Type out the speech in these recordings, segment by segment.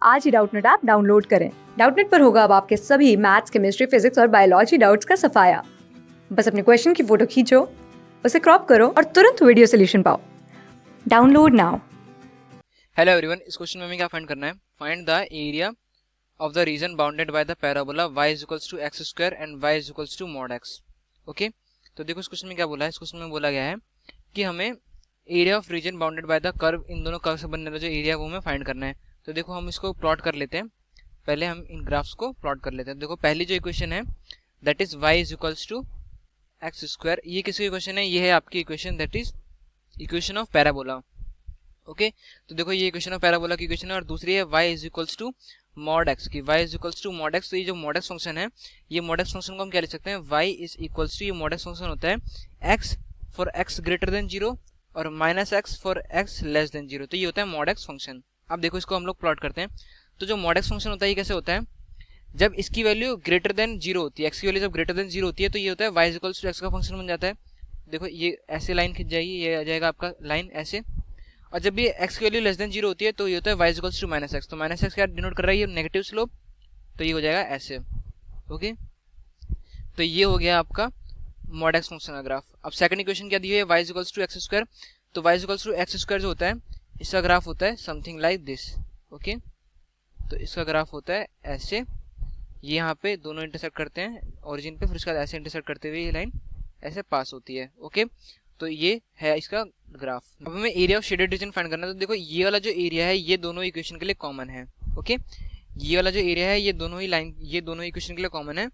आज ही Doubtnut app download करें। Doubtnut पर होगा अब आपके सभी मैथ्स, केमिस्ट्री, फिजिक्स और बायोलॉजी डाउट्स का सफाया। बस अपने क्वेश्चन की फोटो खींचो, उसे क्रॉप करो और तुरंत वीडियो सोल्यूशन पाओ। Download now. हेलो एवरीवन, इस क्वेश्चन में हमें क्या फाइंड करना है? Find the area of the region bounded by the parabola y is equals to x square and y is equals to mod x। Okay, तो देखो इस क्वेश्चन में क्या बोला है। इस क्वेश्चन में बोला गया है कि हमें area of region bounded by the curve, इन दोनों कर्व से बनने वाला जो एरिया है वो हमें फाइंड करना है। तो देखो हम इसको प्लॉट कर लेते हैं। पहले हम इन ग्राफ्स को प्लॉट कर लेते हैं। देखो पहली जो इक्वेशन है that is y is equals to x square, ये किसकी इक्वेशन है? ये है आपकी equation, that is equation of parabola. Okay, तो देखो ये इक्वेशन ऑफ पैराबोला की इक्वेशन है। और दूसरी है y is equals to mod x की, y is equals to mod x। तो ये जो मॉड x फंक्शन है, ये मॉड x फंक्शन को हम क्या लिख सकते हैं? y इज इक्वल्स टू, ये मॉड x फंक्शन होता है x for x greater than 0 और minus x for x less than 0। तो ये होता है मॉड x फंक्शन। अब देखो इसको हम लोग प्लॉट करते हैं। तो जो मॉड x फंक्शन होता है ये कैसे होता है? जब इसकी वैल्यू ग्रेटर देन 0 होती है, x की वैल्यू जब ग्रेटर देन 0 होती है तो ये होता है y is equals to x का फंक्शन बन जाता है। देखो ये ऐसे लाइन खिंच जाएगी, ये आ जाएगा आपका लाइन ऐसे। और जब ये x की वैल्यू लेस देन 0 होती है तो ये होता है y is equals to minus x। तो माइनस x क्या डिनोट कर रहा है? ये नेगेटिव स्लोप, तो ये हो जाएगा ऐसे। ओके, तो ये हो गया आपका मॉड x फंक्शन का ग्राफ। अब सेकंड इक्वेशन क्या दी है? y is equals to x square. तो y is equals to x square जो होता है इसका ग्राफ होता है समथिंग लाइक दिस। ओके, तो इसका ग्राफ होता है ऐसे, ये यहाँ पे दोनों इंटरसेक्ट करते हैं ओरिजिन पे, फिर उसके बाद ऐसे इंटरसेक्ट करते हुए ये लाइन ऐसे पास होती है। ओके, तो ये है इसका ग्राफ। अब हमें area of shaded region find करना है। तो देखो ये वाला जो एरिया है ये दोनों इक्वेशन के लिए कॉमन है। ओके, ये वाला जो एरिया है ये दोनों ही लाइन, ये दोनों इक्वेशन के लिए कॉमन है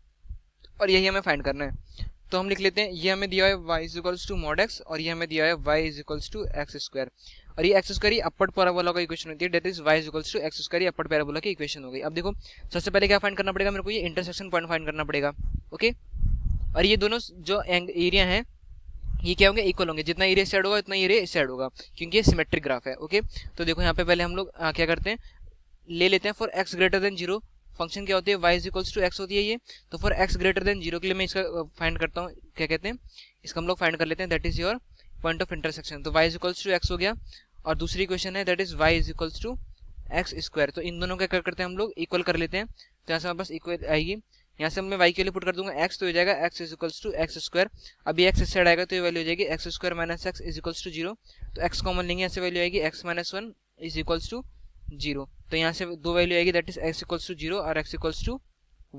और यही हमें फाइंड करना है। तो हम लिख लेते हैं, ये हमें दिया है y is equals to mod x और ये हमें दिया है y is equals to x square. और ये एक्स स्क्वायर ही अपर पैराबोला का इक्वेशन होती है, that is y is equals to x square upper parabola की इक्वेशन हो गई। अब देखो सबसे पहले क्या फाइंड करना पड़ेगा मेरे को? ये इंटरसेक्शन पॉइंट फाइंड करना पड़ेगा। ओके, और ये दोनों जो एरिया है ये क्या होंगे? इक्वल होंगे। जितना एरिया साइड होगा उतना एरिया इस साइड होगा, क्योंकि ये सिमेट्रिक ग्राफ है। ओके, तो देखो यहाँ पे पहले हम लोग क्या करते हैं, ले लेते हैं for x greater than 0 function क्या होती है? y is equals to x होती है ये। तो फॉर x ग्रेटर देन 0 के लिए मैं इसका फाइंड करता हूँ, क्या कहते हैं इसका हम लोग फाइंड कर लेते हैं, that is your point of intersection. तो y is equals to x हो गया। और दूसरी इक्वेशन है that is y is equals to x square. तो इन दोनों का क्या करते हैं हम लोग? इक्वल कर लेते हैं। तो यहाँ से हमारे पास इक्वल आएगी, यहाँ से मैं y के लिए पुट कर दूंगा x, तो हो जाएगा x is equals to x square. अभी x इस साइड आएगा तो ये वैल्यू हो जाएगी x square minus x is equals to 0। तो x कॉमन लेंगे, यहाँ से वैल्यू आएगी x minus 1 is equals to 0। तो यहाँ से दो वैल्यू आएगी, that is x equals to 0 और x इक्वल्स टू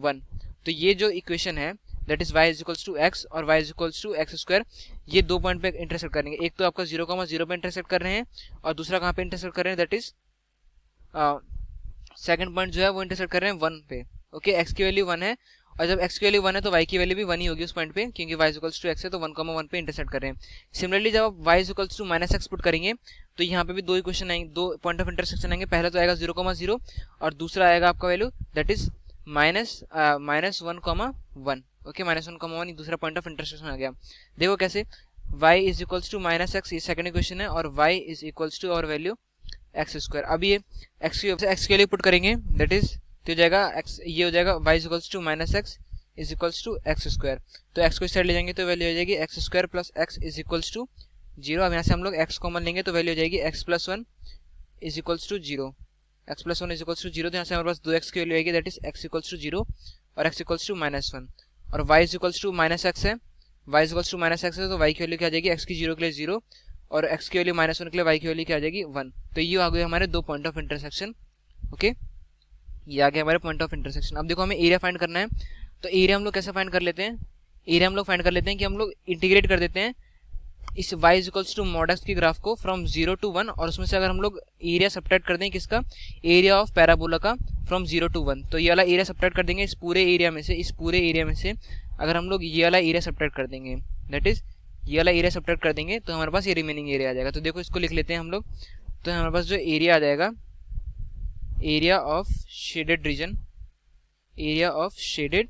1। तो ये जो इक्वेशन है that is y is equals to x और y is equals to x square, ये दो पॉइंट पे इंटरसेक्ट करेंगे। एक तो आपका 0,0 पे इंटरसेक्ट कर रहे हैं और दूसरा कहाँ पे इंटरसेक्ट कर रहे हैं? दैट इज सेकंड पॉइंट जो है वो इंटरसेक्ट कर रहे हैं 1 पे। ओके, x की वैल्यू 1 है और जब x की वैल्यू 1 है तो y की वैल्यू भी 1 ही होगी उस पॉइंट पे, क्योंकि y is equals to x है तो 1,1 पे इंटरसेक्ट कर रहे हैं। सिमिलरली जब आप y is equals to minus x put करेंगे तो यहाँ पे भी दो इक्वेशन आएंगे, दो पॉइंट ऑफ इंटरसेक्शन आएंगे। पहला तो आएगा 0,0 और दूसरा आएगा आपका value that is minus 1,1। Okay, minus 1,1 दूसरा पॉइंट ऑफ इंटरसेक्शन आ गया। देखो कैसे, y is equals to minus x, ये सेकंड इक्वेशन है, और y इज इक्वल्स टू और वैल्यू एक्स स्क्वायर। अब ये x के लिए पुट करेंगे दैट इज, तो हो जाएगा x, ये हो जाएगा y is equals to minus x is equals to x square. तो x को इस साइड ले जाएंगे तो वैल्यू हो जाएगी x square plus x is equals to 0। अब यहाँ से हम लोग x कॉमन लेंगे तो वैल्यू हो जाएगी x plus 1 is equals to 0। x plus 1 is equals to 0, तो यहाँ से हमारे पास 2x की वैल्यू आएगी, that is x equals to 0 और x इक्वल्स टू माइनस 1। और y is equals to minus x है, y is equals to minus x है तो y की वैल्यू क्या आ जाएगी? x की 0 के लिए 0 और x की वैल्यू माइनस 1 के लिए y की वैल्यू क्या आ जाएगी? 1। तो ये आ गए हमारे दो पॉइंट ऑफ इंटरसेक्शन। ओके, ये आ गया हमारे पॉइंट ऑफ इंटरसेक्शन। अब देखो हमें एरिया फाइंड करना है। तो एरिया हम लोग कैसे फाइंड कर लेते हैं? एरिया हम लोग फाइंड कर लेते हैं कि हम लोग इंटीग्रेट कर देते हैं इस y is equals to mod x की ग्राफ को फ्रॉम 0 to 1, और उसमें से अगर हम लोग एरिया सब्ट्रैक्ट कर दें किसका? एरिया ऑफ पैराबोला का फ्रॉम 0 to 1। तो ये वाला एरिया सब्ट्रैक्ट कर देंगे इस पूरे एरिया में से, इस पूरे एरिया में से अगर हम लोग ये वाला एरिया सब्ट्रैक्ट कर देंगे, दैट इज ये वाला एरिया सब्ट्रैक्ट कर देंगे तो हमारे पास ये रिमेनिंग एरिया आ जाएगा। तो देखो इसको लिख लेते हैं हम लोग। तो हमारे पास जो एरिया आ जाएगा, area of shaded region, area of shaded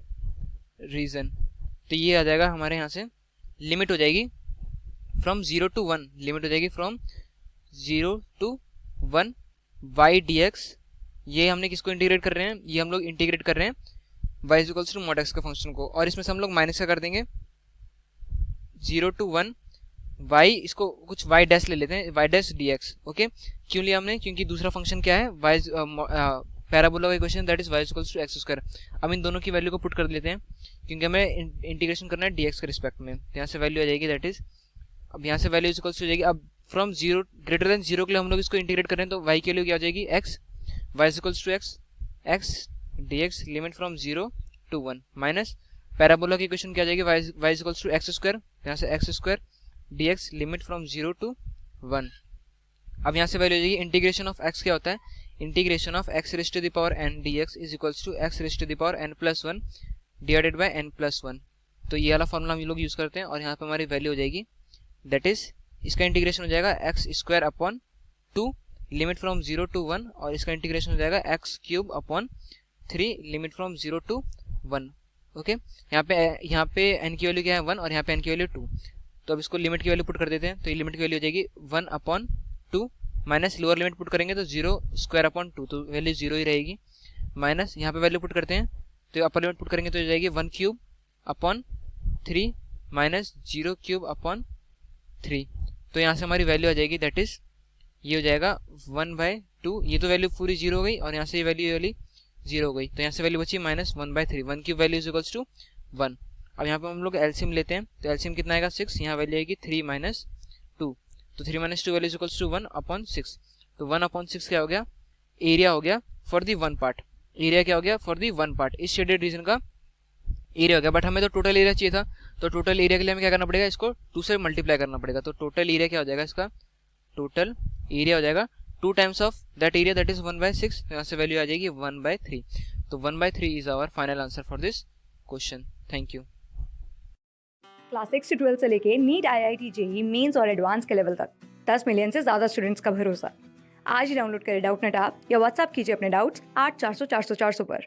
region, तो ये आ जाएगा हमारे यहाँ से, लिमिट हो जाएगी फ्रॉम 0 to 1, लिमिट हो जाएगी फ्रॉम 0 to 1 y dx। ये हमने किसको इंटीग्रेट कर रहे हैं? ये हम लोग इंटीग्रेट कर रहे हैं y is equals to mod x के फंक्शन को, और इसमें से हम लोग माइनस का कर देंगे 0 to 1 y, इसको कुछ y डैश ले लेते हैं, y डैश dx। ओके, क्यों लिया हमने? क्योंकि दूसरा फंक्शन क्या है? y पैराबोला का equation that is y equals to x square. अब इन दोनों की वैल्यू को पुट कर लेते हैं क्योंकि हमें इंटीग्रेशन करना है dx के रिस्पेक्ट में। तो यहाँ से वैल्यू आ जाएगी दैट इज, अब यहाँ से वैल्यू इक्वल्स हो जाएगी, अब from zero greater than zero के लिए हम लोग इसको इंटीग्रेट कर रहे हैं, तो y की वैल्यू क्या हो जाएगी x, y equals to x dx limit from zero to 1 minus parabola की इक्वेशन क्या आ जाएगी, y equals to x square, यहाँ से x square dx limit from zero to 1। अब यहाँ से वैल्यू हो जाएगी इंटीग्रेशन ऑफ x क्या होता है, integration of x raise to the power n dx is equals to x raise to the power n plus 1 divided by n plus 1। तो ये वाला फॉर्मूला हम लोग यूज़ करते हैं और यहाँ पे हमारी वैल्यू हो जाएगी दैट इज, इसका इंटीग्रेशन हो जाएगा x square upon 2 limit from 0 to 1 और इसका इंटीग्रेशन हो जाएगा x cube upon 3 limit from 0 to 1। Okay, यहाँ पे n की वैल्यू क्या है 1 और यहाँ पे n की वैल्यू 2। तो अब इसको लिमिट की वैल्यू पुट कर देते हैं, तो ये लिमिट की वैल्यू हो जाएगी 1 upon 2 minus lower limit put करेंगे तो 0 स्क्वायर अपॉन 2, तो वैल्यू 0 ही रहेगी, माइनस यहाँ पे वैल्यू पुट करते हैं तो अपर लिमिट पुट करेंगे तो हो जाएगी 1 cube upon 3 minus 0 cube upon 3। तो यहाँ से हमारी वैल्यू आ जाएगी दैट इज, ये हो जाएगा 1/2, ये तो वैल्यू पूरी 0 हो गई और यहाँ से ये वैल्यू वाली 0 हो गई, तो यहाँ से वैल्यू बची माइनस 1/3, 1 की वैल्यू इज इक्वल्स टू 1। अब यहाँ पे हम लोग एलसीएम लेते हैं, तो एलसीएम कितना आएगा 6, यहाँ वैल्यू आएगी 3 माइनस 2, तो 3 minus 2 value is equals to 1 upon 6। तो 1 अपॉन 6 क्या हो गया, एरिया हो गया for the one part, area क्या हो गया फॉर दी वन पार्ट, इस शेडेड रीजन का एरिया हो गया। बट हमें तो टोटल एरिया चाहिए था, तो टोटल एरिया के लिए हमें क्या करना पड़ेगा, इसको 2 से मल्टीप्लाई करना पड़ेगा। तो टोटल एरिया क्या हो जाएगा, इसका टोटल एरिया हो जाएगा 2 times of that area that is 1/6, यहाँ से वैल्यू आ जाएगी 1/3। तो 1/3 is our final answer for this question. Thank you. Class 6 से 12 से लेके नीट, IIT, JEE मेंस और एडवांस के लेवल तक 10 मिलियन से ज़्यादा स्टूडेंट्स का भरोसा। आज ही डाउनलोड करें डाउटनेट ऐप या व्हाट्सएप कीजिए अपने डाउट्स 8400 400 400 पर।